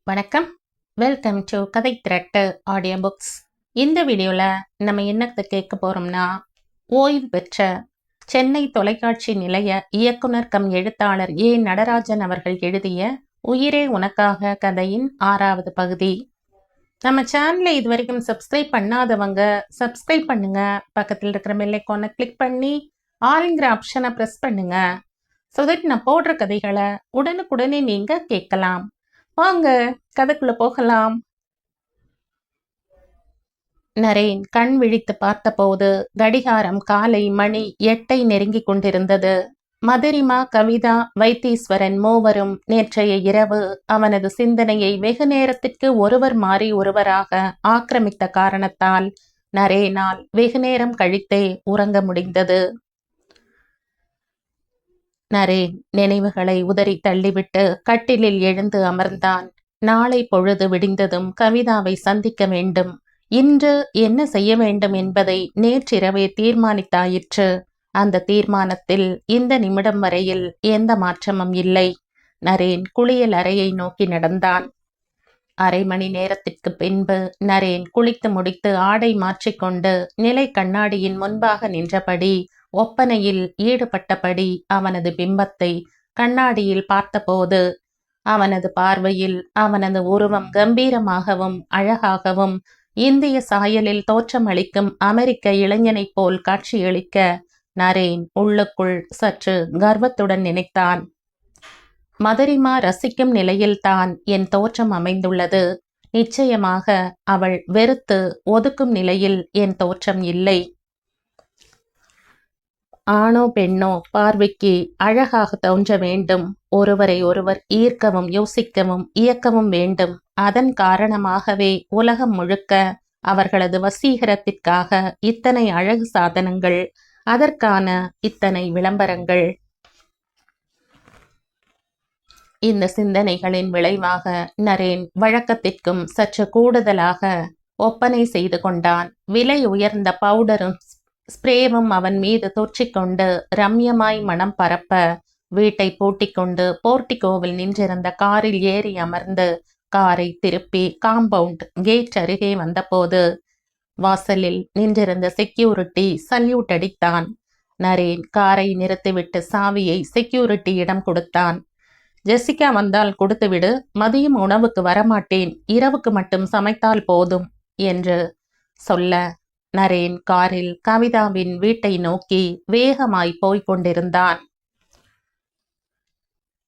வணக்கம். Welcome to கதை திரட்டு audio books. இந்த வீடியோவில் நம்ம என்னத்தை கேட்க போகிறோம்னா, ஓய்வு பெற்ற சென்னை தொலைக்காட்சி நிலைய இயக்குனர் கம் எழுத்தாளர் ஏ நடராஜன் அவர்கள் எழுதிய உயிரே உனக்காக கதையின் 6வது பகுதி. நம்ம சேனலை இது வரைக்கும் சப்ஸ்கிரைப் பண்ணாதவங்க சப்ஸ்கிரைப் பண்ணுங்க. பக்கத்தில் இருக்கிற பெல் ஐகானை கிளிக் பண்ணி ஆளுங்கிற ஆப்ஷனை ப்ரெஸ் பண்ணுங்க. ஸோ தட் நான் போடுற கதைகளை உடனுக்குடனே நீங்கள் கேட்கலாம். வாங்க கதைக்குள்ள போகலாம். நரேன் கண் விழித்து பார்த்தபோது கடிகாரம் காலை மணி 8 நெருங்கி கொண்டிருந்தது. மதுரிமா, கவிதா, வைத்தீஸ்வரன் மூவரும் நேற்றைய இரவு அவனது சிந்தனையை வெகு நேரத்திற்கு ஒருவர் மாறி ஒருவராக ஆக்கிரமித்த காரணத்தால் நரேனால் வெகு நேரம் கழித்தே உறங்க முடிந்தது. நரேன் நினைவுகளை உதறி தள்ளிவிட்டு கட்டிலில் எழுந்து அமர்ந்தான். நாளை பொழுது விடிந்ததும் கவிதாவை சந்திக்க வேண்டும். இன்று என்ன செய்ய வேண்டும் என்பதை நேற்றிரவே தீர்மானித்தாயிற்று. அந்த தீர்மானத்தில் இந்த நிமிடம் வரையில் எந்த மாற்றமும் இல்லை. நரேன் குளியல் அறையை நோக்கி நடந்தான். அரை மணி நேரத்திற்கு பின்பு நரேன் குளித்து முடித்து ஆடை மாற்றிக்கொண்டு நிலை கண்ணாடியின் முன்பாக நின்றபடி ஒப்பனையில் ஈடுபட்டபடி அவனது பிம்பத்தை கண்ணாடியில் பார்த்தபோது அவனது பார்வையில் அவனது உருவம் கம்பீரமாகவும் அழகாகவும் இந்திய சாயலில் தோற்றமளிக்கும் அமெரிக்க இளைஞனைப் போல் காட்சியளிக்க நரேன் உள்ளுக்குள் சற்று கர்வத்துடன் நினைத்தான். மதுரிமா ரசிக்கும் நிலையில்தான் என் தோற்றம் அமைந்துள்ளது. நிச்சயமாக அவள் வெறுத்து ஒதுக்கும் நிலையில் என் தோற்றம் இல்லை. ஆணோ பெண்ணோ பார்வைக்கு அழகாக தோன்ற வேண்டும். ஒருவரை ஒருவர் ஈர்க்கவும் யோசிக்கவும் இயக்கவும் வேண்டும். அதன் காரணமாகவே உலகம் முழுக்க அவர்களது வசீகரத்திற்காக இத்தனை அழகு சாதனங்கள், அதற்கான இத்தனை விளம்பரங்கள். இந்த சிந்தனைகளின் விளைவாக நரேன் வழக்கத்திற்கும் சற்று கூடுதலாக ஒப்பனை செய்து கொண்டான். விலை உயர்ந்த பவுடரும் ஸ்ப்ரேவும் அவன் மீது தொற்றிக்கொண்டு ரம்யமாய் மனம் பரப்ப வீட்டை பூட்டிக்கொண்டு போர்ட்டிகோவில் நின்றிருந்த காரில் ஏறி அமர்ந்து காரை திருப்பி காம்பவுண்ட் கேட் அருகே வந்தபோது வாசலில் நின்றிருந்த செக்யூரிட்டி சல்யூட் அடித்தான். நரேன் காரை நிறுத்திவிட்டு சாவியை செக்யூரிட்டியிடம் கொடுத்தான். ஜெசிகா வந்தால் கொடுத்துவிடு, மதியம் உணவுக்கு வரமாட்டேன், இரவுக்கு மட்டும் சமைத்தால் போதும் என்று சொல்ல நரேன் காரில் கவிதாவின் வீட்டை நோக்கி வேகமாய் போய்க் கொண்டிருந்தான்.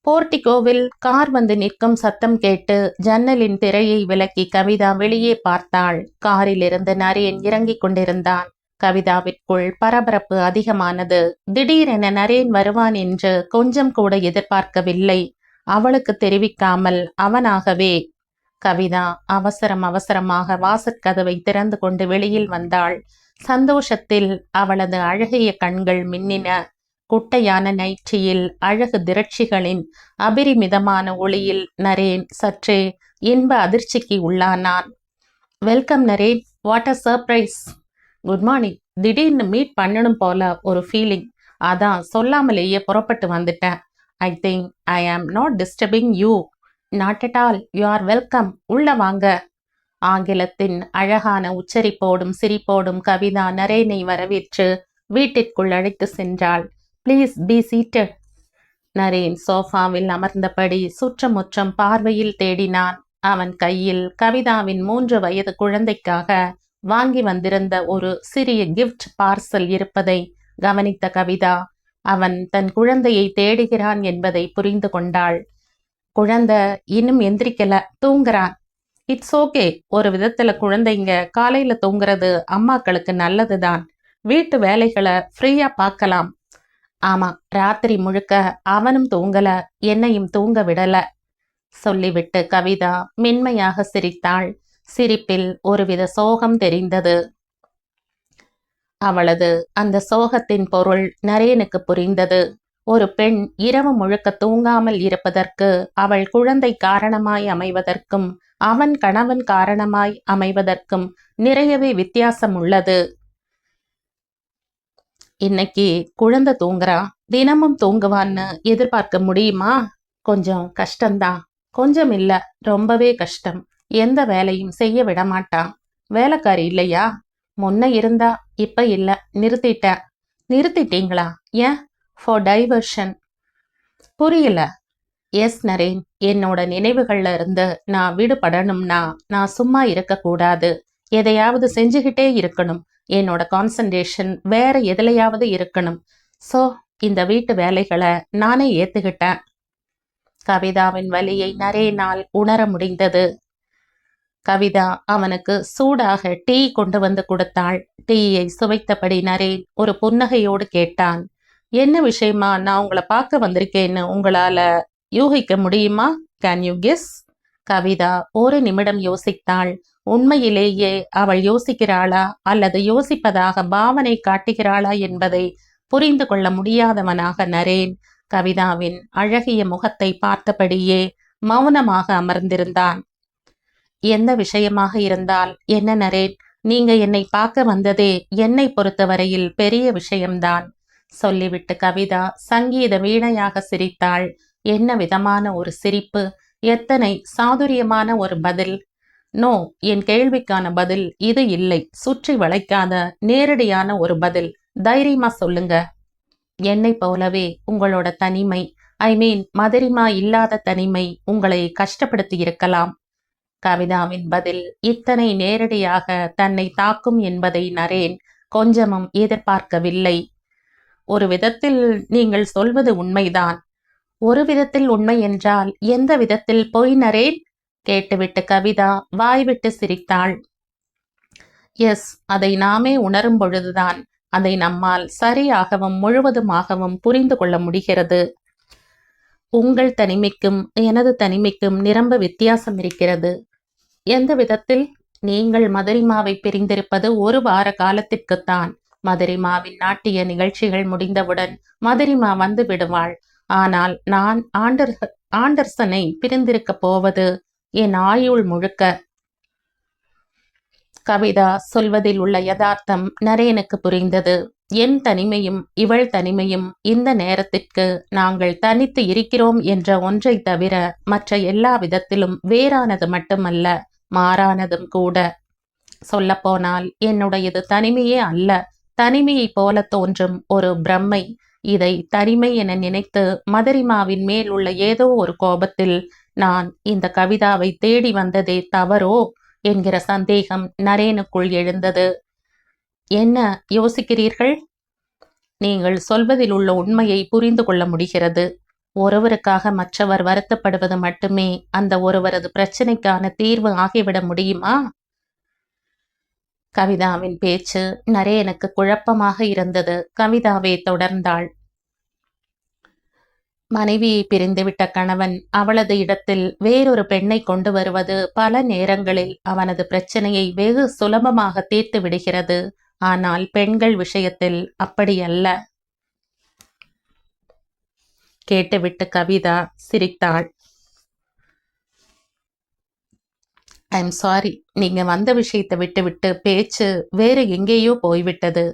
போர்ட்டிகோவில் கார் வந்து நிற்கும் சத்தம் கேட்டு ஜன்னலின் திரையை விலக்கி கவிதா வெளியே பார்த்தாள். காரில் இருந்து நரேன் இறங்கிக் கொண்டிருந்தான். கவிதாவிற்குள் பரபரப்பு அதிகமானது. திடீரென நரேன் வருவான் என்று கொஞ்சம் கூட எதிர்பார்க்கவில்லை. அவளுக்கு தெரிவிக்காமல் அவனாகவே கவிதா அவசரமாக வாசற்கதவை திறந்து கொண்டு வெளியில் வந்தாள். சந்தோஷத்தில் அவளது அழகிய கண்கள் மின்னின. குட்டையான நைற்றியில் அழகு திரட்சிகளின் அபரிமிதமான ஒளியில் நரேன் சற்றே இன்ப அதிர்ச்சிக்கு உள்ளானான். Welcome Naren, what a surprise. Good morning. திடீர்னு மீட் பண்ணணும் போல ஒரு ஃபீலிங், அதான் சொல்லாமலேயே புறப்பட்டு வந்துட்டேன். I think I am not disturbing you. Not at all, you are welcome. உள்ள வாங்க. ஆங்கிலத்தின் அழகான உச்சரிப்போடும் சிரிப்போடும் கவிதா நரேனை வரவேற்று வீட்டிற்குள் அழைத்து சென்றாள். Please be seated. நரேன் சோஃபாவில் அமர்ந்தபடி சுற்றமுற்றம் பார்வையில் தேடினான். அவன் கையில் கவிதாவின் 3 வயது குழந்தைக்காக வாங்கி வந்திருந்த ஒரு சிறிய கிஃப்ட் பார்சல் இருப்பதை கவனித்த கவிதா அவன் தன் குழந்தையை தேடுகிறான் என்பதை புரிந்து கொண்டாள். குழந்தை இன்னும் எந்திரிக்கல, தூங்குறான். It's okay. ஒரு விதத்துல குழந்தைங்க காலையில தூங்குறது அம்மாக்களுக்கு நல்லதுதான். வீட்டு வேலைகளை ஃப்ரீயா பார்க்கலாம். ஆமா, ராத்திரி முழுக்க அவனும் தூங்கல, என்னையும் தூங்க விடல சொல்லிவிட்டு கவிதா மென்மையாக சிரித்தாள். சிரிப்பில் ஒருவித சோகம் தெரிந்தது. அவளது அந்த சோகத்தின் பொருள் நரேனுக்கு புரிந்தது. ஒரு பெண் இரவு முழுக்க தூங்காமல் இருப்பதற்கு அவள் குழந்தை காரணமாய் அமைவதற்கும் அவன் கணவன் காரணமாய் அமைவதற்கும் நிறையவே வித்தியாசம் உள்ளது. இன்னைக்கு குழந்தை தூங்குறா, தினமும் தூங்குவான்னு எதிர்பார்க்க முடியுமா? கொஞ்சம் கஷ்டம்தான். கொஞ்சம் இல்ல, ரொம்பவே கஷ்டம். எந்த வேலையும் செய்ய விட மாட்டான். வேலைக்காரி இல்லையா? முன்ன இருந்தா, இப்ப இல்ல. நிறுத்திட்டேன். நிறுத்திட்டீங்களா? ஏன்? For diversion. புரியல. எஸ் நரேன், என்னோட நினைவுகள்ல இருந்து நான் விடுபடணும்னா நான் சும்மா இருக்கக்கூடாது. எதையாவது செஞ்சுக்கிட்டே இருக்கணும். என்னோட கான்சன்ட்ரேஷன் வேற எதுலையாவது இருக்கணும். ஸோ இந்த வீட்டு வேலைகளை நானே ஏத்துக்கிட்டேன். கவிதாவின் வலியை நரேனால் உணர முடிந்தது. கவிதா அவனுக்கு சூடாக டீ கொண்டு வந்து கொடுத்தாள். டீயை சுவைத்தபடி நரேன் ஒரு புன்னகையோடு கேட்டான். என்ன விஷயமா நான் உங்களை பார்க்க வந்திருக்கேன்னு உங்களால யூகிக்க முடியுமா? Can you guess? கவிதா ஒரு நிமிடம் யோசித்தாள். உண்மையிலேயே அவள் யோசிக்கிறாளா அல்லது யோசிப்பதாக பாவனை காட்டுகிறாளா என்பதை புரிந்து கொள்ள முடியாதவனாக நரேன் கவிதாவின் அழகிய முகத்தை பார்த்தபடியே மௌனமாக அமர்ந்திருந்தான். எந்த விஷயமாக இருந்தால் என்ன நரேன், நீங்க என்னை பார்க்க வந்ததே என்னை பொறுத்தவரையில் பெரிய விஷயம்தான் சொல்லிவிட்டு கவிதா சங்கீத வீணையாக சிரித்தாள். என்ன விதமான ஒரு சிரிப்பு! எத்தனை சாதுரியமான ஒரு பதில்! நோ, என் கேள்விக்கான பதில் இது இல்லை. சுற்றி வளைக்காத நேரடியான ஒரு பதில். தைரியமா சொல்லுங்க. என்னை போலவே உங்களோட தனிமை, ஐ மீன் மதுரிமா இல்லாத தனிமை உங்களை கஷ்டப்படுத்தி இருக்கலாம். கவிதாவின் பதில் இத்தனை நேரடியாக தன்னை தாக்கும் என்பதை நரேன் கொஞ்சமும் எதிர்பார்க்கவில்லை. ஒரு விதத்தில் நீங்கள் சொல்வது உண்மைதான். ஒரு விதத்தில் உண்மை என்றால் எந்த விதத்தில் பொய் நரேன்? கேட்டுவிட்டு கவிதா வாய்விட்டு சிரித்தாள். எஸ், அதை நாமே உணரும் பொழுதுதான் அதை நம்மால் சரியாகவும் முழுவதுமாகவும் புரிந்து கொள்ள முடிகிறது. உங்கள் தனிமைக்கும் எனது தனிமைக்கும் நிரம்ப வித்தியாசம் இருக்கிறது. எந்த விதத்தில்? நீங்கள் மதுரிமாவை பிரிந்திருப்பது ஒரு வார காலத்திற்குத்தான். மதுரிமாவின் நாட்டிய நிகழ்ச்சிகள் முடிந்தவுடன் மதுரிமா வந்து விடுவாள். ஆனால் நான் ஆண்டர்சனை பிரிந்திருக்கப் போவது என் ஆயுள் முழுக்க. கவிதா சொல்வதில் உள்ள யதார்த்தம் நரேனுக்கு புரிந்தது. என் தனிமையும் இவள் தனிமையும் இந்த நேரத்திற்கு நாங்கள் தனித்து இருக்கிறோம் என்ற ஒன்றை தவிர மற்ற எல்லா விதத்திலும் வேறானது மட்டுமல்ல, மாறானதும் கூட. சொல்லப்போனால் என்னுடையது தனிமையே அல்ல, தனிமையைப் போல தோன்றும் ஒரு பிரம்மை. இதை தனிமை என நினைத்து மதுரிமாவின் மேல் உள்ள ஏதோ ஒரு கோபத்தில் நான் இந்த கவிதாவை தேடி வந்ததே தவறோ என்கிற சந்தேகம் நரேனுக்குள் எழுந்தது. என்ன யோசிக்கிறீர்கள்? நீங்கள் சொல்வதில் உள்ள உண்மையை புரிந்து கொள்ள முடிகிறது. ஒருவருக்காக மற்றவர் வருத்தப்படுவது மட்டுமே அந்த ஒருவரது பிரச்சனைக்கான தீர்வு ஆகிவிட முடியுமா? கவிதாவின் பேச்சு நரேனுக்கு குழப்பமாக இருந்தது. கவிதாவே தொடர்ந்தாள். மனைவியை பிரிந்துவிட்ட கணவன் அவளது இடத்தில் வேறொரு பெண்ணை கொண்டு வருவது பல நேரங்களில் அவனது பிரச்சனையை வெகு சுலபமாக தீர்த்து விடுகிறது. ஆனால் பெண்கள் விஷயத்தில் அப்படியல்ல. கேட்டுவிட்டு கவிதா சிரித்தாள். ஐம் சாரி, நீங்க வந்த விஷயத்தை விட்டுவிட்டு பேச்சு வேறு எங்கேயோ போய்விட்டது.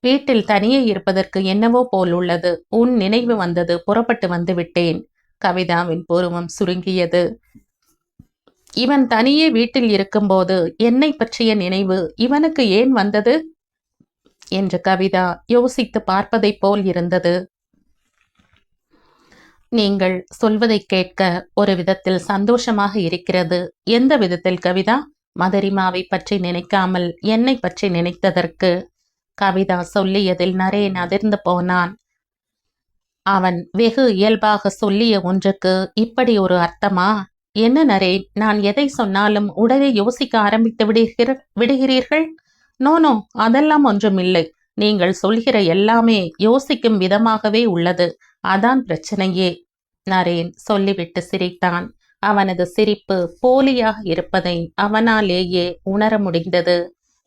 வீட்டில் தனியே இருப்பதற்கு என்னவோ போல் உள்ளது. உன் நினைவு வந்தது, புறப்பட்டு வந்து விட்டேன். கவிதாவின் பூர்வம் சுருங்கியது. இவன் தனியே வீட்டில் இருக்கும்போது என்னை பற்றிய நினைவு இவனுக்கு ஏன் வந்தது என்று கவிதா யோசித்து பார்ப்பதைப் போல் இருந்தது. நீங்கள் சொல்வதை கேட்க ஒரு விதத்தில் சந்தோஷமாக இருக்கிறது. எந்த விதத்தில் கவிதா? மதுரிமாவை பற்றி நினைக்காமல் என்னை பற்றி நினைத்ததற்கு. கவிதா சொல்லியதில் நரேன் அதிர்ந்து போனான். அவன் வெகு இயல்பாக சொல்லிய ஒன்றுக்கு இப்படி ஒரு அர்த்தமா? என்ன நரேன், நான் எதை சொன்னாலும் உடனே யோசிக்க ஆரம்பித்து விடுகிறீர்கள்? நோ, அதெல்லாம் ஒன்றுமில்லை. நீங்கள் சொல்கிற எல்லாமே யோசிக்கும் விதமாகவே உள்ளது. அதான் பிரச்சனையே. நரேன் சொல்லிவிட்டு சிரித்தான். அவனது சிரிப்பு போலியாக இருப்பதை அவனாலேயே உணர முடிந்தது.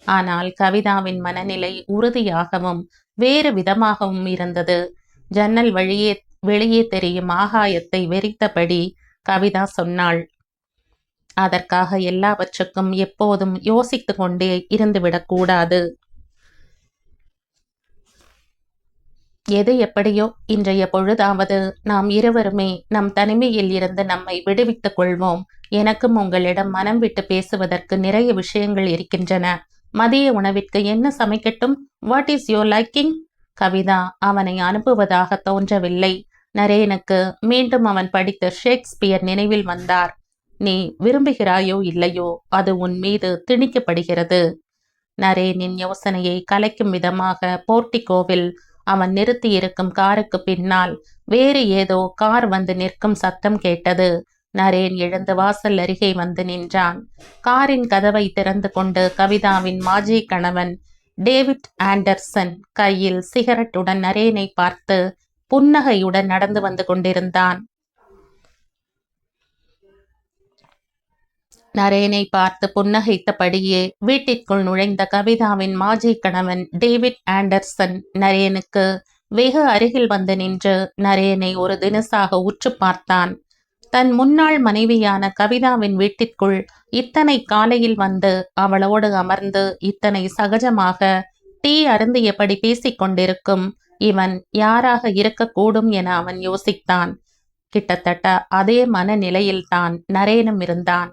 ஆனால் கவிதாவின் மனநிலை உறுதியாகவும் வேறு விதமாகவும் இருந்தது. ஜன்னல் வழியே வெளியே தெரியும் ஆகாயத்தை வெறித்தபடி கவிதா சொன்னாள். அதற்காக எல்லாவற்றுக்கும் எப்போதும் யோசித்து கொண்டே இருந்துவிடக்கூடாது. எது எப்படியோ இன்றைய பொழுதாவது நாம் இருவருமே நம் தனிமையில் இருந்து நம்மை விடுவித்துக் கொள்வோம். எனக்கும் உங்களிடம் மனம் விட்டு பேசுவதற்கு நிறைய விஷயங்கள் இருக்கின்றன. மதிய உணவிற்கு என்ன சமைக்கட்டும்? What is your liking? Kavitha அவனை அனுப்புவதாக தோன்றவில்லை. நரேனுக்கு மீண்டும் அவன் படித்த ஷேக்ஸ்பியர் நினைவில் வந்தார். நீ விரும்புகிறாயோ இல்லையோ அது உன் மீது திணிக்கப்படுகிறது. நரேனின் யோசனையை கலைக்கும் விதமாக போர்ட்டிகோவில் அவன் நிறுத்தியிருக்கும் காருக்கு பின்னால் வேறு ஏதோ கார் வந்து நிற்கும் சத்தம் கேட்டது. நரேன் எழுந்து வாசல் அருகே வந்து நின்றான். காரின் கதவை திறந்து கொண்டு கவிதாவின் மாஜி கணவன் டேவிட் ஆண்டர்சன் கையில் சிகரெட்டுடன் நரேனை பார்த்து புன்னகையுடன் நடந்து வந்து கொண்டிருந்தான். நரேனை பார்த்து புன்னகைத்தபடியே வீட்டிற்குள் நுழைந்த கவிதாவின் மாஜி கணவன் டேவிட் ஆண்டர்சன் நரேனுக்கு வெகு அருகில் வந்து நின்று நரேனை ஒரு தினசாக உற்று பார்த்தான். தன் முன்னாள் மனைவியான கவிதாவின் வீட்டிற்குள் இத்தனை காலையில் வந்து அவளோடு அமர்ந்து இத்தனை சகஜமாக டீ அருந்தியபடி பேசிக் கொண்டிருக்கும் இவன் யாராக இருக்கக்கூடும் என அவன் யோசித்தான். கிட்டத்தட்ட அதே மனநிலையில்தான் நரேனும் இருந்தான்.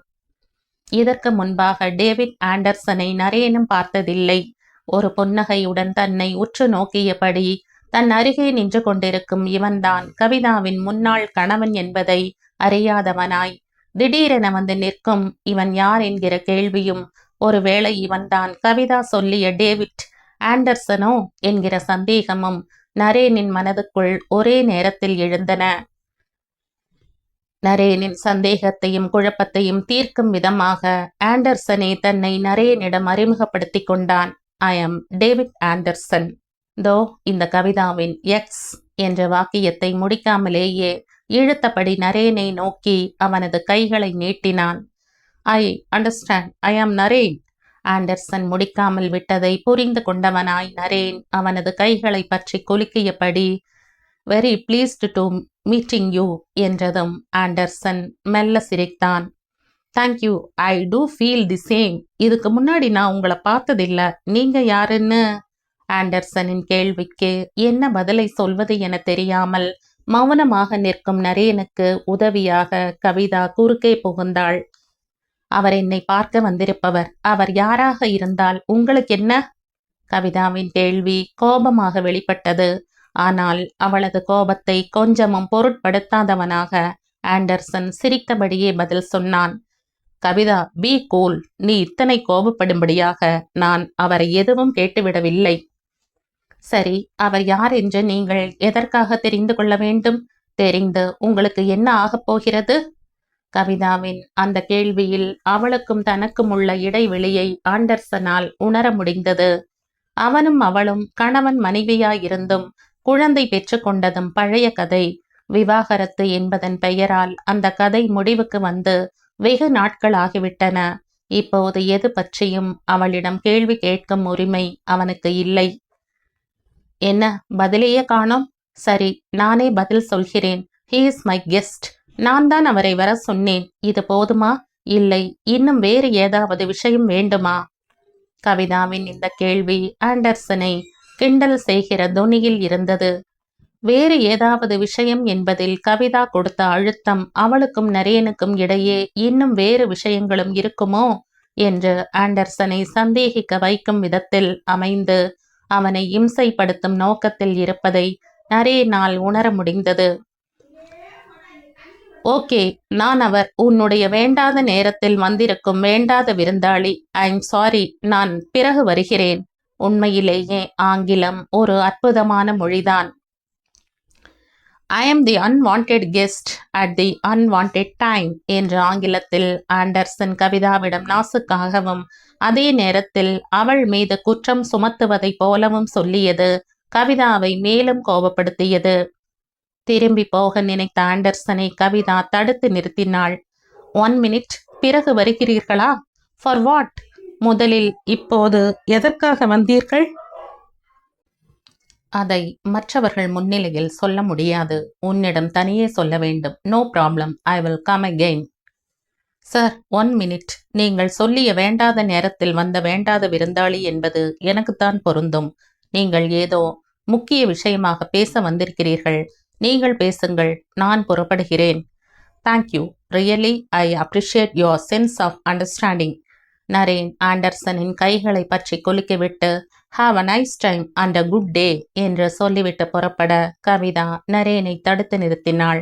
இதற்கு முன்பாக டேவிட் ஆண்டர்சனை நரேனும் பார்த்ததில்லை. ஒரு புன்னகையுடன் தன்னை உற்று நோக்கியபடி தன் அருகே நின்று கொண்டிருக்கும் இவன்தான் கவிதாவின் முன்னாள் கணவன் என்பதை அறியாதவனாய் திடீரென வந்து நிற்கும் இவன் யார் என்கிற கேள்வியும், ஒருவேளை இவன்தான் கவிதா சொல்லிய டேவிட் ஆண்டர்சனோ என்கிற சந்தேகமும் நரேனின் மனதுக்குள் ஒரே நேரத்தில் எழுந்தன. நரேனின் சந்தேகத்தையும் குழப்பத்தையும் தீர்க்கும் விதமாக ஆண்டர்சனே தன்னை நரேனிடம் அறிமுகப்படுத்தி கொண்டான். I am David Anderson. தோ இந்த கவிதாவின் எக்ஸ் என்ற வாக்கியத்தை முடிக்காமலேயே இழுத்தபடி நரேனை நோக்கி அவனது கைகளை நீட்டினான். ஐ அண்டர்ஸ்டாண்ட், ஐ ஆம் நரேன். ஆண்டர்சன் முடிக்காமல் விட்டதை புரிந்து கொண்டவனாய் நரேன் அவனது கைகளை பற்றி குலுக்கியபடி very pleased to meeting you என்றதும் ஆண்டர்சன் மெல்ல சிரித்தான். Thank you, I too feel the same. இதுக்கு முன்னாடி நான் உங்களை பார்த்ததில்லை. நீங்க யாருன்னு? ஆண்டர்சனின் கேள்விக்கு என்ன பதிலை சொல்வது என தெரியாமல் மௌனமாக நிற்கும் நரேனுக்கு உதவியாக கவிதா குறுக்கே புகுந்தாள். அவர் என்னை பார்க்க வந்திருப்பவர். அவர் யாராக இருந்தால் உங்களுக்கு என்ன? கவிதாவின் கேள்வி கோபமாக வெளிப்பட்டது. ஆனால் அவளது கோபத்தை கொஞ்சமும் பொருட்படுத்தாதவனாக ஆண்டர்சன் சிரித்தபடியே பதில் சொன்னான். Kavitha, be cool. நீ இத்தனை கோபப்படும்படியாக நான் அவரை எதுவும் கேட்டுவிடவில்லை. சரி, அவர் யார் என்று நீங்கள் எதற்காக தெரிந்து கொள்ள வேண்டும்? தெரிந்து உங்களுக்கு என்ன ஆகப் போகிறது? கவிதாவின் அந்த கேள்வியில் அவளுக்கும் தனக்கும் உள்ள இடைவெளியை ஆண்டர்சனால் உணர முடிந்தது. அவனும் அவளும் கணவன் மனைவியாயிருந்தும் குழந்தை பெற்று கொண்டதும் பழைய கதை. விவாகரத்து என்பதன் பெயரால் அந்த கதை முடிவுக்கு வந்து வெகு நாட்கள் ஆகிவிட்டன. இப்போது எது பற்றியும் அவளிடம் கேள்வி கேட்கும் உரிமை அவனுக்கு இல்லை. என்ன, பதிலையே காணோம்? சரி, நானே பதில் சொல்கிறேன். He is my guest. நான் தான் அவரை வர சொன்னேன். இது போதுமா? இல்லை, இன்னும் வேறு ஏதாவது விஷயம் வேண்டுமா? கவிதாவின் இந்த கேள்வி ஆண்டர்சனை கிண்டல் செய்கிற தொனியில் இருந்தது. வேறு ஏதாவது விஷயம் என்பதில் கவிதா கொடுத்த அழுத்தம் அவளுக்கும் நரேனுக்கும் இடையே இன்னும் வேறு விஷயங்களும் இருக்குமோ என்று ஆண்டர்சனை சந்தேகிக்க வைக்கும் விதத்தில் அமைந்து அவனை இம்சைப்படுத்தும் நோக்கத்தில் இருப்பதை நரேனால் உணர முடிந்தது. ஓகே, நான் அவர் உன்னுடைய வேண்டாத நேரத்தில் வந்திருக்கும் வேண்டாத விருந்தாளி. ஐ எம் சாரி, நான் பிறகு வருகிறேன். உண்மையிலேயே ஆங்கிலம் ஒரு அற்புதமான மொழிதான். I am the unwanted guest at the unwanted time என்று ஆங்கிலத்தில் ஆண்டர்சன் கவிதாவிடம் நாசுக்காகவும் அதே நேரத்தில் அவள் மீது குற்றம் சுமத்துவதைப் போலவும் சொல்லியது கவிதாவை மேலும் கோபப்படுத்தியது. திரும்பி போக நினைத்த ஆண்டர்சனை கவிதா தடுத்து நிறுத்தினாள். 1 மினிட், பிறகு வருகிறீர்களா? For what? முதலில் இப்போது எதற்காக வந்தீர்கள்? அதை மற்றவர்கள் முன்னிலையில் சொல்ல முடியாது. உன்னிடம் தனியே சொல்ல வேண்டும். No problem, I will come again. Sir, 1 minute. நீங்கள் சொல்லிய வேண்டாத நேரத்தில் வந்த வேண்டாத விருந்தாளி என்பது எனக்குத்தான் பொருந்தும். நீங்கள் ஏதோ முக்கிய விஷயமாக பேச வந்திருக்கிறீர்கள். நீங்கள் பேசுங்கள், நான் புறப்படுகிறேன். Thank you. Really I appreciate your sense of understanding. Naren ஆண்டர்சனின் கைகளை பற்றி குலுக்கிவிட்டு have a nice time and a good day என்று சொல்லிவிட்டு புறப்பட கவிதா நரேனை தடுத்து நிறுத்தினாள்.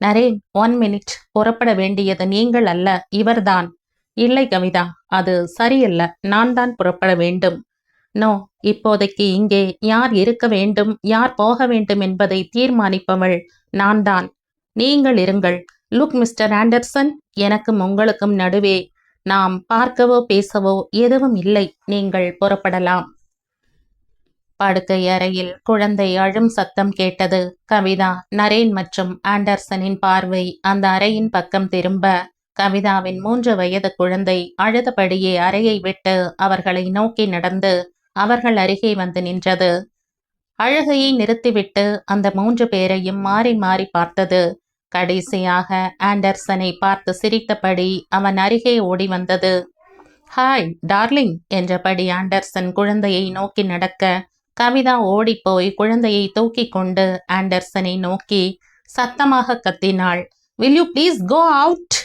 நரேன், 1 மினிட். புறப்பட வேண்டியது நீங்கள் அல்ல, இவர்தான். இல்லை கவிதா, அது சரியல்ல. நான் தான் புறப்பட வேண்டும். நோ, இப்போதைக்கு இங்கே யார் இருக்க வேண்டும், யார் போக வேண்டும் என்பதை தீர்மானிப்பவள் நான் தான். நீங்கள் இருங்கள். லுக் மிஸ்டர் ஆண்டர்சன், எனக்கும் உங்களுக்கும் நடுவே நாம் பார்க்கவோ பேசவோ எதுவும் இல்லை. நீங்கள் புறப்படலாம். படுக்கை அறையில் குழந்தை அழும் சத்தம் கேட்டது. கவிதா, நரேன் மற்றும் ஆண்டர்சனின் பார்வை அந்த அறையின் பக்கம் திரும்ப கவிதாவின் 3 வயது குழந்தை அழுதபடியே அறையை விட்டு அவர்களை நோக்கி நடந்து அவர்கள் அருகே வந்து நின்றது. அழுகையை நிறுத்திவிட்டு அந்த 3 பேரையும் மாறி மாறி பார்த்தது. கடைசியாக ஆண்டர்சனை பார்த்து சிரித்தபடி அவன் அருகே ஓடி வந்தது. ஹாய் டார்லிங் என்றபடி ஆண்டர்சன் குழந்தையை நோக்கி நடக்க கவிதா ஓடிப்போய் குழந்தையை தூக்கி கொண்டு ஆண்டர்சனை நோக்கி சத்தமாக கத்தினாள். Will you please go out?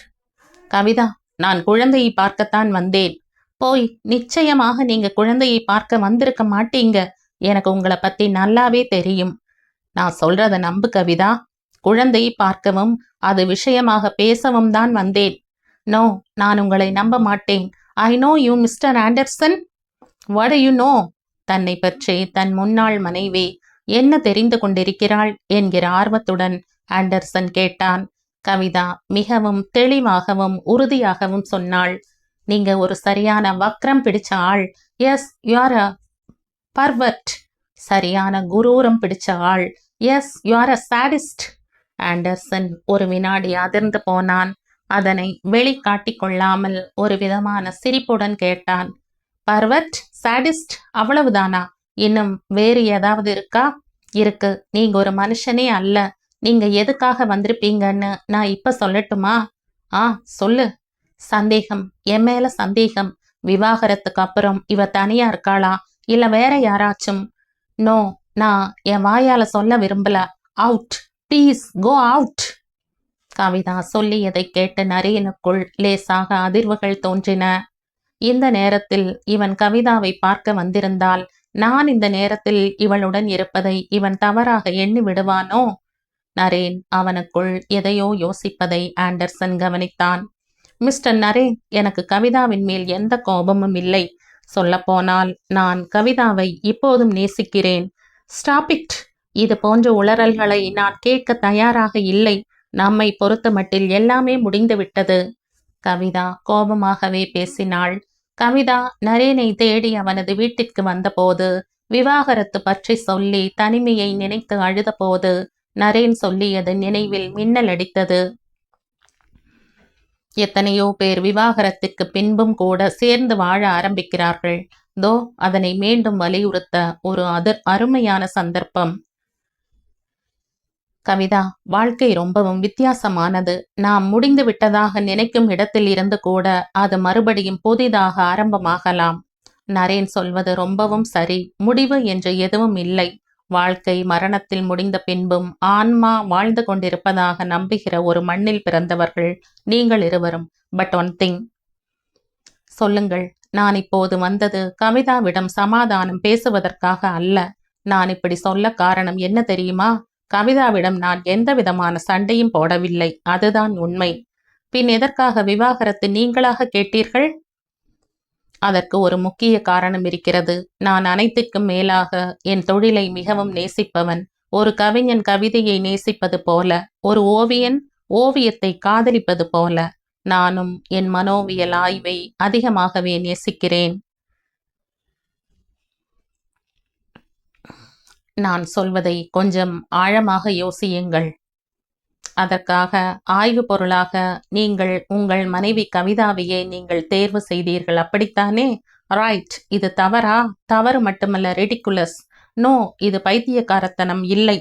Kavitha, நான் குழந்தையை பார்க்கத்தான் வந்தேன். போய், நிச்சயமாக நீங்க குழந்தையை பார்க்க வந்திருக்க மாட்டீங்க. எனக்கு உங்களை பத்தி நல்லாவே தெரியும். நான் சொல்றத நம்பு கவிதா. குழந்தையை பார்க்கவும் அது விஷயமாக பேசவும் தான் வந்தேன். நோ, நான் உங்களை நம்ப மாட்டேன். I know you mister Anderson. What to you know? தன்னை பற்றி தன் முன்னாள் மனைவி என்ன தெரிந்து கொண்டிருக்கிறாள் என்கிற ஆர்வத்துடன் ஆண்டர்சன் கேட்டான். கவிதா மிகவும் தெளிவாகவும் உறுதியாகவும் சொன்னாள். நீங்க ஒரு சரியான வக்ரம் பிடிச்ச ஆள். Yes, you are a pervert. சரியான குரூரம் பிடிச்ச ஆள். Yes, you are a sadist. Anderson ஒரு வினாடி அதிர்ந்து போனான். அதனை வெளிக்காட்டிக் கொள்ளாமல் ஒரு விதமான சிரிப்புடன் கேட்டான். பர்வர்ட், சாடிஸ்ட், அவ்வளவுதானா? இன்னும் வேறு ஏதாவது இருக்கா? இருக்கு. நீங்க ஒரு மனுஷனே அல்ல. நீங்க எதுக்காக வந்திருப்பீங்கன்னு நான் இப்ப சொல்லட்டுமா? சொல்லு. சந்தேகம், என் மேல சந்தேகம். விவாகரத்துக்கு அப்புறம் இவ தனியா இருக்காளா, இல்ல வேற யாராச்சும்? நோ, நான் என் வாயால சொல்ல விரும்பல. Out, please go out. Kavitha சொல்லியதை கேட்டு நரேனுக்குள் லேசாக அதிர்வுகள் தோன்றின. இந்த நேரத்தில் இவன் கவிதாவை பார்க்க வந்திருந்தால் நான் இந்த நேரத்தில் இவளுடன் இருப்பதை இவன் தவறாக எண்ணி விடுவானோ? நரேன் அவனுக்குள் எதையோ யோசிப்பதை ஆண்டர்சன் கவனித்தான். மிஸ்டர் நரேன், எனக்கு கவிதாவின் மேல் எந்த கோபமும் இல்லை. சொல்லப்போனால் நான் கவிதாவை இப்போதும் நேசிக்கிறேன். Stop it. இது போன்ற உளறல்களை நான் கேட்க தயாராக இல்லை. நம்மை பொறுத்த மட்டில் எல்லாமே முடிந்துவிட்டது. கவிதா கோபமாகவே பேசினாள். கவிதா நரேனை தேடி அவனது வீட்டிற்கு வந்தபோது, விவாகரத்து பற்றி சொல்லி தனிமையை நினைத்து அழுதபோது நரேன் சொல்லியது நினைவில் மின்னல் அடித்தது. எத்தனையோ பேர் விவாகரத்திற்கு பின்பும் கூட சேர்ந்து வாழ ஆரம்பிக்கிறார்கள். தோ அதனை மீண்டும் வலியுறுத்த ஒரு அருமையான சந்தர்ப்பம். கவிதா, வாழ்க்கை ரொம்பவும் வித்தியாசமானது. நாம் முடிந்து விட்டதாக நினைக்கும் இடத்தில் இருந்து கூட அது மறுபடியும் புதிதாக ஆரம்பமாகலாம். நரேன் சொல்வது ரொம்பவும் சரி. முடிவு என்று எதுவும் இல்லை. வாழ்க்கை மரணத்தில் முடிந்த பின்பும் ஆன்மா வாழ்ந்து கொண்டிருப்பதாக நம்புகிற ஒரு மண்ணில் பிறந்தவர்கள் நீங்கள் இருவரும். But one thing. சொல்லுங்கள். நான் இப்போது வந்தது கவிதாவிடம் சமாதானம் பேசுவதற்காக அல்ல. நான் இப்படி சொல்ல காரணம் என்ன தெரியுமா? கவிதாவிடம் நான் எந்த விதமான சண்டையும் போடவில்லை. அதுதான் உண்மை. பின் எதற்காக விவாகரத்து நீங்களாக கேட்டீர்கள்? அதற்கு ஒரு முக்கிய காரணம் இருக்கிறது. நான் அனைத்துக்கும் மேலாக என் தொழிலை மிகவும் நேசிப்பவன். ஒரு கவிஞன் கவிதையை நேசிப்பது போல, ஒரு ஓவியன் ஓவியத்தை காதலிப்பது போல, நானும் என் மனோவியல் ஆய்வை அதிகமாகவே நேசிக்கிறேன். நான் சொல்வதை கொஞ்சம் ஆழமாக யோசியுங்கள். அதற்காக ஆய்வு பொருளாக நீங்கள் உங்கள் மனைவி கவிதாவையே நீங்கள் தேர்வு செய்தீர்கள், அப்படித்தானே? ரைட். இது தவறா? தவறு மட்டுமல்ல, ரெடிகுலஸ். நோ, இது பைத்தியக்காரத்தனம் இல்லை.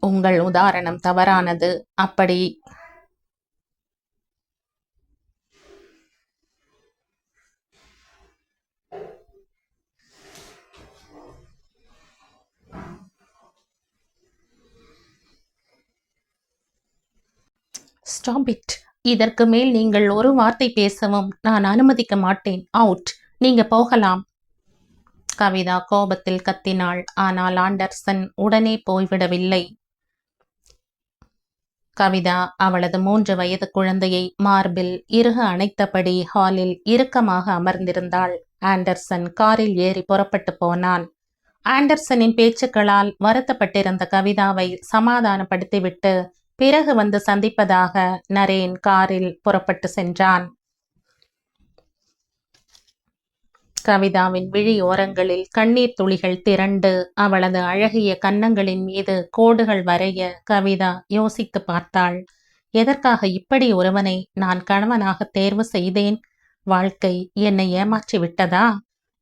உங்கள் உதாரணம் தவறானது. அப்படி ஸ்டாப் இட். இதற்கு மேல் நீங்கள் ஒரு வார்த்தை பேசவும் நான் அனுமதிக்க மாட்டேன். அவுட். நீங்க போகலாம். கவிதா கோபத்தில் கத்தினாள். ஆனால் ஆண்டர்சன் உடனே போய்விடவில்லை. கவிதா அவளது 3 வயது குழந்தையை மார்பில் இறுக அணைத்தபடி ஹாலில் இறுக்கமாக அமர்ந்திருந்தாள். ஆண்டர்சன் காரில் ஏறி புறப்பட்டு போனான். ஆண்டர்சனின் பேச்சுக்களால் வருத்தப்பட்டிருந்த கவிதாவை சமாதானப்படுத்திவிட்டு பிறகு வந்து சந்திப்பதாக நரேன் காரில் புறப்பட்டு சென்றான். கவிதாவின் விழி ஓரங்களில் கண்ணீர் துளிகள் திரண்டு அவளது அழகிய கன்னங்களின் மீது கோடுகள் வரைய கவிதா யோசித்து பார்த்தாள். எதற்காக இப்படி ஒருவனை நான் கணவனாக தேர்வு செய்தேன்? வாழ்க்கை என்னை ஏமாற்றி விட்டதா?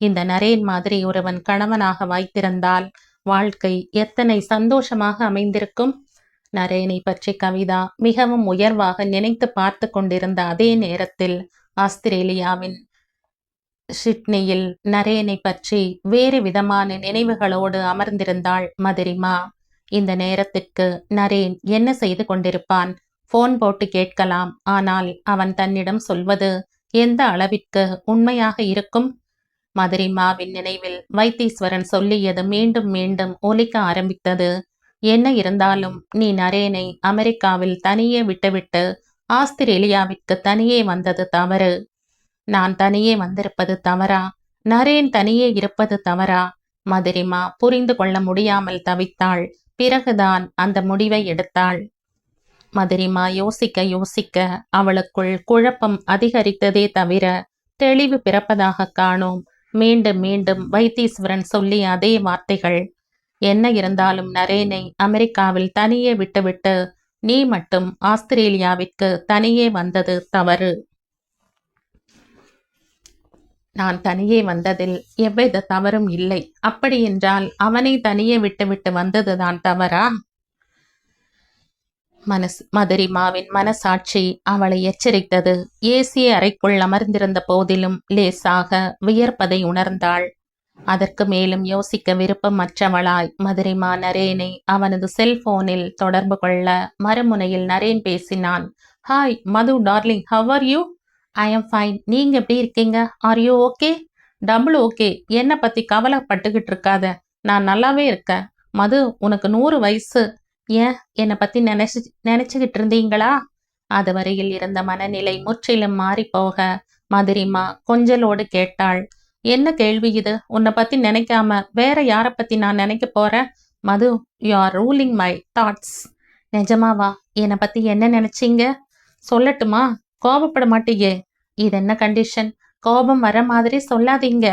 இந்த நரேன் மாதிரி ஒருவன் கணவனாக வாய்த்திருந்தால் வாழ்க்கை எத்தனை சந்தோஷமாக அமைந்திருக்கும். நரேனை பற்றி கவிதா மிகவும் உயர்வாக நினைத்து பார்த்து கொண்டிருந்த அதே நேரத்தில் ஆஸ்திரேலியாவின் சிட்னியில் நரேனை பற்றி வேறு விதமான நினைவுகளோடு அமர்ந்திருந்தாள் மதுரிமா. இந்த நேரத்திற்கு நரேன் என்ன செய்து கொண்டிருப்பான்? போன் போட்டு கேட்கலாம். ஆனால் அவன் தன்னிடம் சொல்வது எந்த அளவிற்கு உண்மையாக இருக்கும்? மதுரிமாவின் நினைவில் வைத்தீஸ்வரன் சொல்லியது மீண்டும் மீண்டும் ஒலிக்க ஆரம்பித்தது. என்ன இருந்தாலும் நீ நரேனை அமெரிக்காவில் தனியே விட்டுவிட்டு ஆஸ்திரேலியாவிற்கு தனியே வந்தது தவறு. நான் தனியே வந்திருப்பது தவறா? நரேன் தனியே இருப்பது தவறா? மதுரிமா புரிந்து கொள்ள முடியாமல் தவித்தாள். பிறகுதான் அந்த முடிவை எடுத்தாள். மதுரிமா யோசிக்க யோசிக்க அவளுக்குள் குழப்பம் அதிகரித்ததே தவிர தெளிவு பிறப்பதாக காணோம். மீண்டும் மீண்டும் வைத்தீஸ்வரன் சொல்லிய அதே வார்த்தைகள். என்ன இருந்தாலும் நரேனை அமெரிக்காவில் தனியே விட்டுவிட்டு நீ மட்டும் ஆஸ்திரேலியாவிற்கு தனியே வந்தது தவறு. நான் தனியே வந்ததில் எவ்வித தவறும் இல்லை. அப்படியென்றால் அவனை தனியே விட்டுவிட்டு வந்ததுதான் தவறா? மதுரிமாவின் மனசாட்சி அவளை எச்சரித்தது. ஏசி அறைக்குள் அமர்ந்திருந்த போதிலும் லேசாக வியர்ப்பதை உணர்ந்தாள். அதற்கு மேலும் யோசிக்க விருப்பமற்றவளாய் மதுரிமா நரேனை அவனது செல்போனில் தொடர்பு கொள்ள மறுமுனையில் நரேன் பேசினான். Hi Madhu darling, how are you? I am fine. நீங்க எப்படி இருக்கீங்க? Are you okay? Double okay. என்னை பத்தி கவலைப்பட்டுக்கிட்டு இருக்காத, நான் நல்லாவே இருக்கேன். மது, உனக்கு 100 வயசு. ஏன் என்னை பத்தி நினைச்சுக்கிட்டு இருந்தீங்களா? அதுவரையில் இருந்த மனநிலை முற்றிலும் மாறி போக மதுரிமா கொஞ்சலோடு கேட்டாள். என்ன கேள்வி இது? உன்னை பத்தி நினைக்காம வேற யார பத்தி நான் நினைக்க போறேன்? Madhu, you are ruling my thoughts. நிஜமாவா? என்னை பத்தி என்ன நினைச்சீங்க? சொல்லட்டுமா? கோபப்பட மாட்டீங்க? இது என்ன கண்டிஷன்? கோபம் வர மாதிரி சொல்லாதீங்க.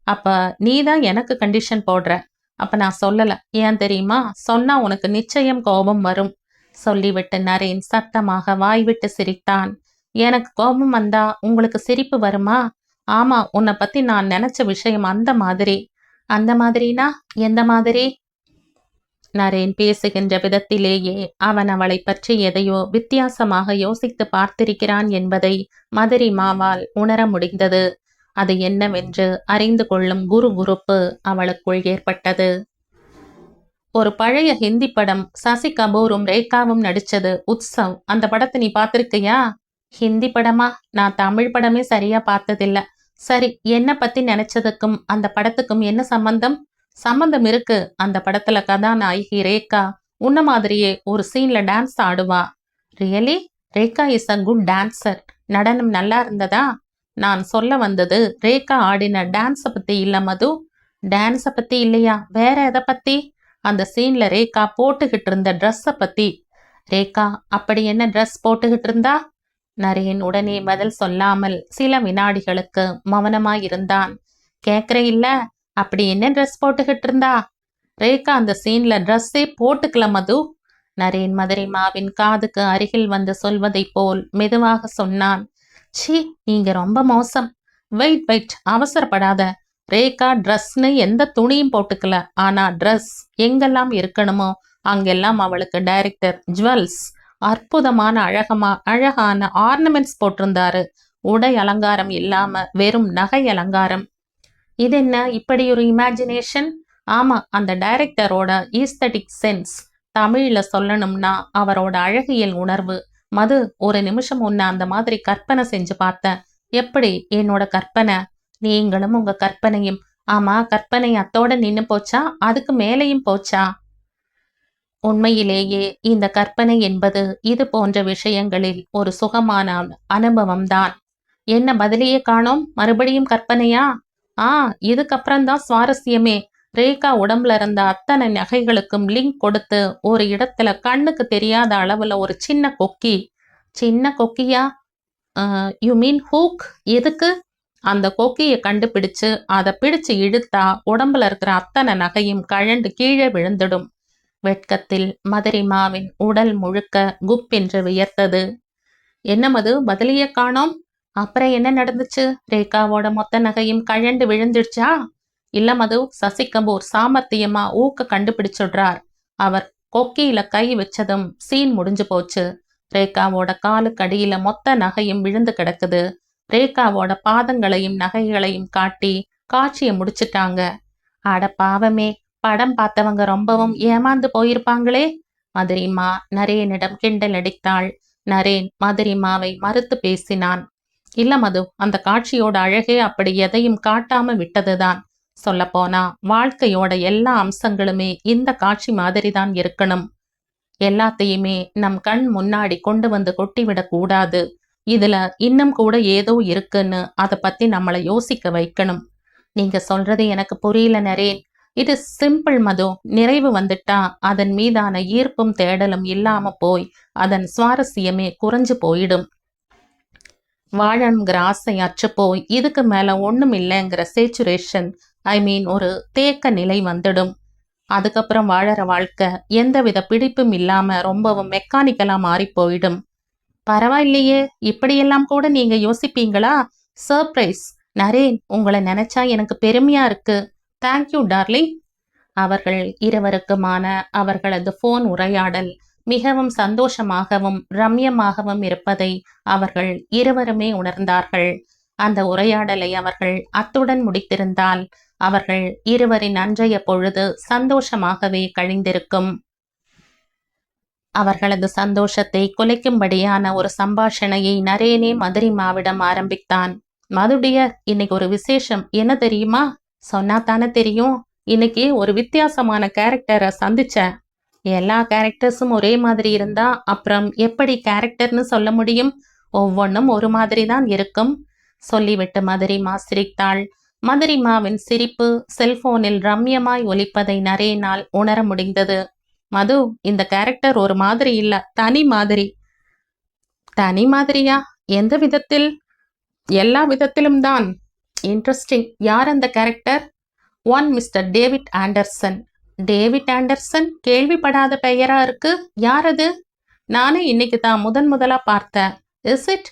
அப்ப நீ தான் எனக்கு கண்டிஷன் போடுற. அப்ப நான் சொல்லல. ஏன் தெரியுமா? சொன்னா உனக்கு நிச்சயம் கோபம் வரும். சொல்லிவிட்டு நரேன் சத்தமாக வாய்விட்டு சிரித்தான். எனக்கு கோபம் வந்தா உங்களுக்கு சிரிப்பு வருமா? ஆமா, உன்னை பத்தி நான் நினைச்ச விஷயம் அந்த மாதிரி. அந்த மாதிரினா எந்த மாதிரி? நரேன் பேசுகின்ற விதத்திலேயே அவன் அவளை பற்றி எதையோ வித்தியாசமாக யோசித்து பார்த்திருக்கிறான் என்பதை மதுரிமாவால் உணர முடிந்தது. அது என்னவென்று அறிந்து கொள்ளும் குறுகுறுப்பு அவளுக்குள் ஏற்பட்டது. ஒரு பழைய ஹிந்தி படம், சசி கபூரும் ரேகாவும் நடிச்சது, உத்சவ். அந்த படத்தை நீ பார்த்திருக்கியா? ஹிந்தி படமா? நான் தமிழ் படமே சரியா பார்த்ததில்ல. சரி, என்ன பத்தி நினைச்சதுக்கும் அந்த படத்துக்கும் என்ன சம்பந்தம்? சம்பந்தம் இருக்கு. அந்த படத்துல கதாநாயகி ரேகா உன்ன மாதிரியே ஒரு சீன்ல டான்ஸ் ஆடுவா. Really? Rekha is a good dancer. நடனம் நல்லா இருந்ததா? நான் சொல்ல வந்தது ரேகா ஆடின டான்ஸ பத்தி இல்ல மது. டான்ஸ பத்தி இல்லையா? வேற எதை பத்தி? அந்த சீன்ல ரேகா போட்டுக்கிட்டு இருந்த ட்ரெஸ்ஸ பத்தி. ரேகா அப்படி என்ன ட்ரெஸ் போட்டுக்கிட்டு இருந்தா? நரேன் உடனே பதில் சொல்லாமல் சில வினாடிகளுக்கு மௌனமாயிருந்தான். கேக்குற இல்ல, அப்படி என்ன ட்ரெஸ் போட்டுக்கிட்டு இருந்தா? ரேகா அந்த சீன்ல ட்ரெஸ்ஸே போட்டுக்கல மது. நரேன் மதுரிமாவின் காதுக்கு அருகில் வந்து சொல்வதை போல் மெதுவாக சொன்னான். சி, நீங்க ரொம்ப மோசம். வெயிட், அவசரப்படாத. ரேகா ட்ரெஸ்ன்னு எந்த துணியும் போட்டுக்கல. ஆனா ட்ரெஸ் எங்கெல்லாம் இருக்கணுமோ அங்கெல்லாம் அவளுக்கு டைரக்டர் ஜுவல்ஸ், அற்புதமான அழகான ஆர்னமெண்ட்ஸ் போட்டிருந்தாரு. உடை அலங்காரம் இல்லாம வெறும் நகை அலங்காரம். இது என்ன இப்படி ஒரு இமேஜினேஷன்? ஆமா, அந்த டைரக்டரோட ஈஸ்தட்டிக் சென்ஸ். தமிழ்ல சொல்லணும்னா அவரோட அழகியல் உணர்வு. மது, ஒரு நிமிஷம் உன்னை அந்த மாதிரி கற்பனை செஞ்சு பார்த்தேன். எப்படி என்னோட கற்பனை? நீங்களும் உங்க கற்பனையும். ஆமா, கற்பனை அத்தோட நின்னு போச்சா, அதுக்கு மேலேயும் போச்சா? உண்மையிலேயே இந்த கற்பனை என்பது இது போன்ற விஷயங்களில் ஒரு சுகமான அனுபவம்தான். என்ன பதிலையே காணோம்? மறுபடியும் கற்பனையா? ஆ, இதுக்கப்புறம்தான் சுவாரஸ்யமே. ரேகா உடம்புல இருந்த அத்தனை நகைகளுக்கும் லிங்க் கொடுத்து ஒரு இடத்துல கண்ணுக்கு தெரியாத அளவுல ஒரு சின்ன கொக்கி. சின்ன கொக்கியா? You mean hook? எதுக்கு? அந்த கொக்கியை கண்டுபிடிச்சு அதை பிடிச்சு இழுத்தா உடம்புல இருக்கிற அத்தனை நகையும் கழண்டு கீழே விழுந்துடும். வெட்கத்தில் மதுரிமாவின் உடல் முழுக்க குப் என்று வியர்த்தது. என்ன மது, பதிலையே காணோம்? அப்புறம் என்ன நடந்துச்சு? ரேகாவோட மொத்த நகையும் கழண்டு விழுந்துடுச்சா? இல்ல மது, சசி கபூர் சாமர்த்தியமா ஊக்க கண்டுபிடிச்சுடுறார். அவர் கொக்கியில கை வச்சதும் சீன் முடிஞ்சு போச்சு. ரேகாவோட காலுக்கடியில மொத்த நகையும் விழுந்து கிடக்குது. ரேகாவோட பாதங்களையும் நகைகளையும் காட்டி காட்சியை முடிச்சிட்டாங்க. அட பாவமே, படம் பார்த்தவங்க ரொம்பவும் ஏமாந்து போயிருப்பாங்களே. மதுரிமா நரேனிடம் கிண்டல் அடித்தாள். நரேன் மதுரிமாவை மறுத்து பேசினான். இல்ல மது, அந்த காட்சியோட அழகே அப்படி எதையும் காட்டாம விட்டதுதான். சொல்லப்போனா வாழ்க்கையோட எல்லா அம்சங்களுமே இந்த காட்சி மாதிரிதான் இருக்கணும். எல்லாத்தையுமே நம் கண் முன்னாடி கொண்டு வந்து கொட்டிவிடக் கூடாது. இதுல இன்னும் கூட ஏதோ இருக்குன்னு அதை பத்தி நம்மளை யோசிக்க வைக்கணும். நீங்க சொல்றது எனக்கு புரியல நரேன். இது சிம்பிள் மது. நிறைவு வந்துட்டா அதன் மீதான ஈர்ப்பும் தேடலும் இல்லாம போய் அதன் சுவாரஸ்யமே குறைஞ்சு போயிடும். வாழணுங்கிற ஆசை அற்று போய் இதுக்கு மேல ஒண்ணும் இல்லைங்கிற சேச்சுரேஷன், ஒரு தேக்க நிலை வந்துடும். அதுக்கப்புறம் வாழற வாழ்க்கை எந்தவித பிடிப்பும் இல்லாம ரொம்பவும் மெக்கானிக்கலா மாறி போயிடும். பரவாயில்லையே, இப்படியெல்லாம் கூட நீங்க யோசிப்பீங்களா? சர்ப்ரைஸ் நரேன், உங்களை நினைச்சா எனக்கு பெருமையா இருக்கு. Thank you darling. அவர்கள் இருவருக்குமான அவர்களது போன் உரையாடல் மிகவும் சந்தோஷமாகவும் ரம்யமாகவும் இருப்பதை அவர்கள் இருவருமே உணர்ந்தார்கள். அந்த உரையாடலை அவர்கள் அத்துடன் முடித்திருந்தால் அவர்கள் இருவரின் அன்றைய பொழுது சந்தோஷமாகவே கழிந்திருக்கும். அவர்களது சந்தோஷத்தை குலைக்கும்படியான ஒரு சம்பாஷணையை நரேனே மதுரிமாவிடம் ஆரம்பித்தான். மதுடியர், இன்னைக்கு ஒரு விசேஷம். என்ன தெரியுமா? சொன்னா தானே தெரியும். இன்னைக்கு ஒரு வித்தியாசமான கேரக்டரை சந்திச்சேன். எல்லா கேரக்டர்ஸும் ஒரே மாதிரி இருந்தா அப்புறம் எப்படி கேரக்டர்னு சொல்ல முடியும்? ஒவ்வொன்றும் ஒரு மாதிரி தான் இருக்கும். சொல்லிவிட்டு மதுரிமா சிரித்தாள். மதுரிமாவின் சிரிப்பு செல்போனில் ரம்யமாய் ஒலிப்பதை நரேனால் உணர முடிந்தது. மது, இந்த கேரக்டர் ஒரு மாதிரி இல்ல, தனி மாதிரி. தனி மாதிரியா? எந்த விதத்தில்? எல்லா விதத்திலும் தான். இன்ட்ரெஸ்டிங். யார் அந்த character? One mister David Anderson. David Anderson? கேள்விப்படாத பெயரா இருக்கு. யார் அது? நானே இன்னைக்கு தான் முதலா பார்த்தேன். Is it?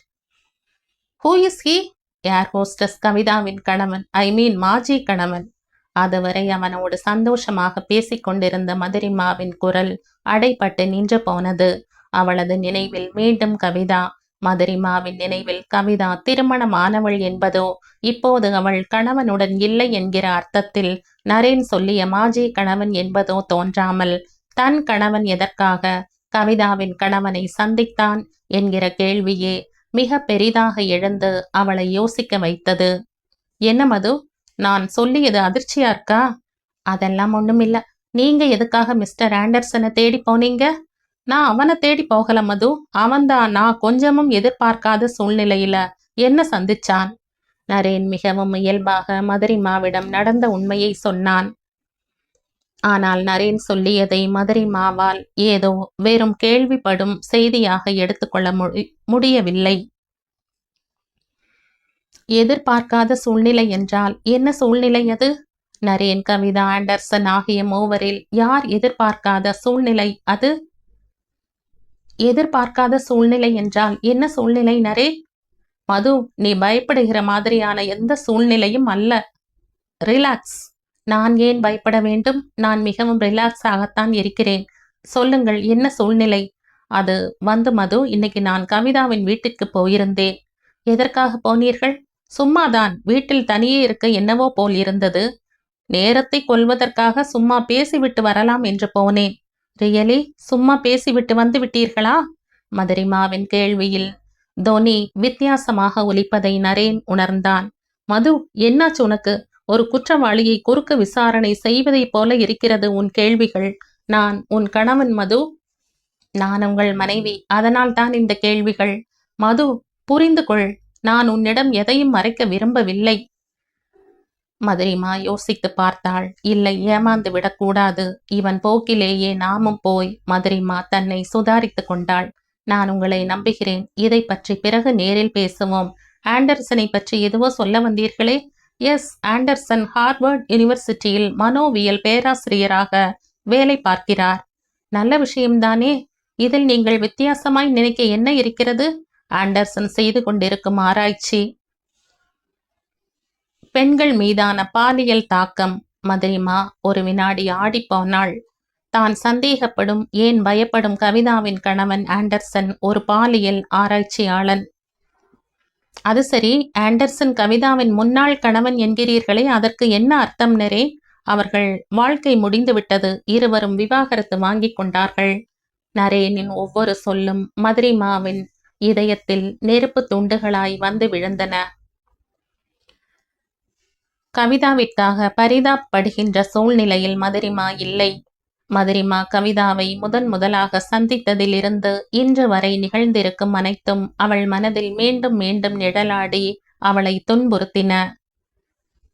Who is he? Air hostess கவிதாவின் கணவன், மாஜி கணவன். அதுவரை அவனோடு சந்தோஷமாக பேசிக்கொண்டிருந்த மதுரிமாவின் குரல் அடைப்பட்டு நின்று போனது. அவளது நினைவில் மீண்டும் கவிதா. மதுரிமாவின் நினைவில் கவிதா திருமணமானவள் என்பதோ இப்போது அவள் கணவனுடன் இல்லை என்கிற அர்த்தத்தில் நரேன் சொல்லிய மாஜி கணவன் என்பதோ தோன்றாமல் தன் கணவன் எதற்காக கவிதாவின் கணவனை சந்தித்தான் என்கிற கேள்வியே மிக பெரிதாக எழுந்து அவளை யோசிக்க வைத்தது. என்ன மது, நான் சொல்லியது அதிர்ச்சியா இருக்கா? அதெல்லாம் ஒண்ணுமில்ல. நீங்க எதுக்காக மிஸ்டர் ஆண்டர்சனை தேடி போனீங்க? நான் அவனை தேடி போகல மது. அவன்தான் நான் கொஞ்சமும் எதிர்பார்க்காத சூழ்நிலையில என்ன சந்திச்சான். நரேன் மிகவும் இயல்பாக மதுரிமாவிடம் நடந்த உண்மையை சொன்னான். ஆனால் நரேன் சொல்லியதை மதுரிமாவால் ஏதோ வெறும் கேள்விப்படும் செய்தியாக எடுத்துக்கொள்ள முடியவில்லை. எதிர்பார்க்காத சூழ்நிலை என்றால் என்ன சூழ்நிலை அது? நரேன், கவிதா, ஆண்டர்சன் ஆகிய மூவரில் யார் எதிர்பார்க்காத சூழ்நிலை அது? எதிர்பார்க்காத சூழ்நிலை என்றால் என்ன சூழ்நிலை நரேன்? மது, நீ பயப்படுகிற மாதிரியான எந்த சூழ்நிலையும் அல்ல. ரிலாக்ஸ். நான் ஏன் பயப்பட வேண்டும்? நான் மிகவும் ரிலாக்ஸ் ஆகத்தான் இருக்கிறேன். சொல்லுங்கள், என்ன சூழ்நிலை? அது மது, இன்னைக்கு நான் கவிதாவின் வீட்டுக்கு போயிருந்தேன். எதற்காக போனீர்கள்? சும்மாதான். வீட்டில் தனியே இருக்க என்னவோ போல் இருந்தது. நேரத்தை கொல்வதற்காக சும்மா பேசிவிட்டு வரலாம் என்று போனேன். ரியலி? சும்மா பேசிவிட்டு வந்து விட்டீர்களா? மதுரிமாவின் கேள்வியில் தொனி வித்தியாசமாக ஒலிப்பதை நரேன் உணர்ந்தான். மது, என்னாச்சு உனக்கு? ஒரு குற்றவாளியை குறுக்கு விசாரணை செய்வதைப் போல இருக்கிறது உன் கேள்விகள். நான் உன் கணவன் மது. நான் உங்கள் மனைவி. அதனால் தான் இந்த கேள்விகள். மது, புரிந்து கொள். நான் உன்னிடம் எதையும் மறைக்க விரும்பவில்லை. மதுரிமா யோசித்து பார்த்தாள். இல்லை, ஏமாந்து விடக்கூடாது. இவன் போக்கிலேயே நாமும் போய். மதுரிமா தன்னை சுதாரித்து கொண்டாள். நான் உங்களை நம்புகிறேன். இதை பற்றி பிறகு நேரில் பேசுவோம். ஆண்டர்சனை பற்றி எதுவோ சொல்ல வந்தீர்களே? எஸ், ஆண்டர்சன் ஹார்வர்ட் யூனிவர்சிட்டியில் மனோவியல் பேராசிரியராக வேலை பார்க்கிறார். நல்ல விஷயம்தானே? இதில் நீங்கள் வித்தியாசமாய் நினைக்க என்ன இருக்கிறது? ஆண்டர்சன் செய்து கொண்டிருக்கும் ஆராய்ச்சி பெண்கள் மீதான பாலியல் தாக்கம். மதுரிமா ஒரு வினாடி ஆடிப்போனாள். தான் சந்தேகப்படும், ஏன் பயப்படும் கவிதாவின் கணவன் ஆண்டர்சன் ஒரு பாலியல் ஆராய்ச்சியாளன். அது சரி, ஆண்டர்சன் கவிதாவின் முன்னாள் கணவன் என்கிறீர்களே, அதற்கு என்ன அர்த்தம் நரே? அவர்கள் வாழ்க்கை முடிந்துவிட்டது. இருவரும் விவாகரத்து வாங்கிக் கொண்டார்கள். நரேனின் ஒவ்வொரு சொல்லும் மதுரிமாவின் இதயத்தில் நெருப்பு துண்டுகளாய் வந்து விழுந்தன. கவிதாவிற்காக பரிதாபப்படுகின்ற சூழ்நிலையில் மதுரிமா இல்லை. மதுரிமா கவிதாவை முதலாக சந்தித்ததிலிருந்து இன்று வரை நிகழ்ந்திருக்கும் அனைத்தும் அவள் மனதில் மீண்டும் மீண்டும் நிழலாடி அவளை துன்புறுத்தின.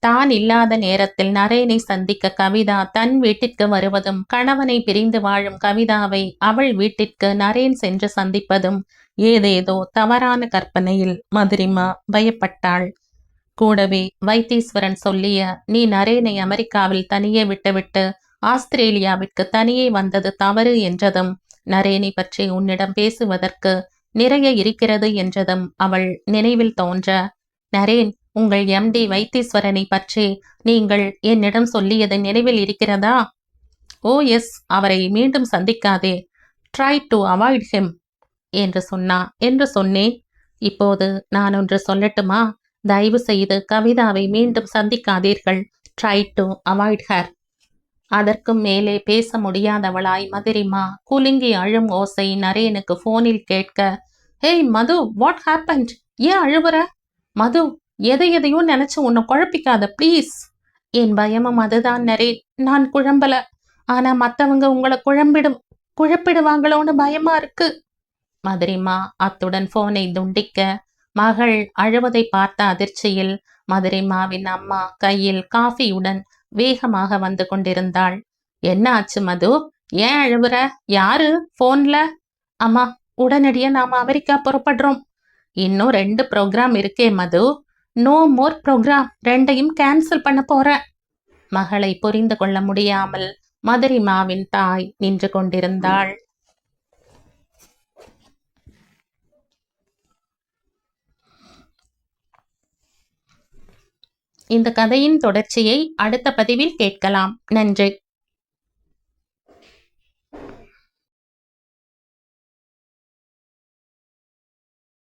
தான் இல்லாத நேரத்தில் நரேனை சந்திக்க கவிதா தன் வீட்டிற்கு வருவதும், கணவனை பிரிந்து வாழும் கவிதாவை அவள் வீட்டிற்கு நரேன் சென்று சந்திப்பதும் ஏதேதோ தவறான கற்பனையில் மதுரிமா பயப்பட்டாள். கூடவே வைத்தீஸ்வரன் சொல்லிய, நீ நரேனை அமெரிக்காவில் தனியே விட்டுவிட்டு ஆஸ்திரேலியாவிற்கு தனியே வந்தது தவறு என்றதும், நரேனை பற்றி உன்னிடம் பேசுவதற்கு நிறைய இருக்கிறது என்றதும் அவள் நினைவில் தோன்ற, நரேன், உங்கள் MD வைத்தீஸ்வரனை பற்றி நீங்கள் என்னிடம் சொல்லியது நினைவில் இருக்கிறதா? ஓ எஸ், அவரை மீண்டும் சந்திக்காதே. ட்ரை டு அவாய்ட் ஹிம் என்று சொன்னேன். இப்போது நான் ஒன்று சொல்லட்டுமா? தயவு செய்து கவிதாவை மீண்டும் சந்திக்காதீர்கள். Try to avoid her. அதற்கும் மேலே பேச முடியாதவளாய் மதுரிமா குலுங்கி அழும் ஓசை நரேனுக்கு போனில் கேட்க, ஹேய் மது, வாட் ஹேப்பன்ட்? ஏன் அழுவுற? மது, எதையோ நினைச்சு உன்னை குழப்பிக்காத ப்ளீஸ். என் பயமும் அதுதான் நரேன். நான் குழம்பல, ஆனா மத்தவங்க உங்களை குழப்பிடுவாங்களோன்னு பயமா இருக்கு. மதுரிமா அத்துடன் போனை துண்டிக்க, மகள் அழுவதை பார்த்த அதிர்ச்சியில் மதுரிமாவின் அம்மா கையில் காஃபியுடன் வேகமாக வந்து கொண்டிருந்தாள். என்ன ஆச்சு மது? ஏன் அழுவுற? யாரு போன்ல? அம்மா, உடனடியா நாம அமெரிக்கா புறப்படுறோம். இன்னும் 2 ப்ரோக்ராம் இருக்கே மது. No more program. 2ஐயும் கேன்சல் பண்ண போற. மகளை புரிந்து கொள்ள முடியாமல் மதுரிமாவின் தாய் நின்று கொண்டிருந்தாள். இந்த கதையின் தொடர்ச்சியை அடுத்த பதிவில் கேட்கலாம். நன்றி.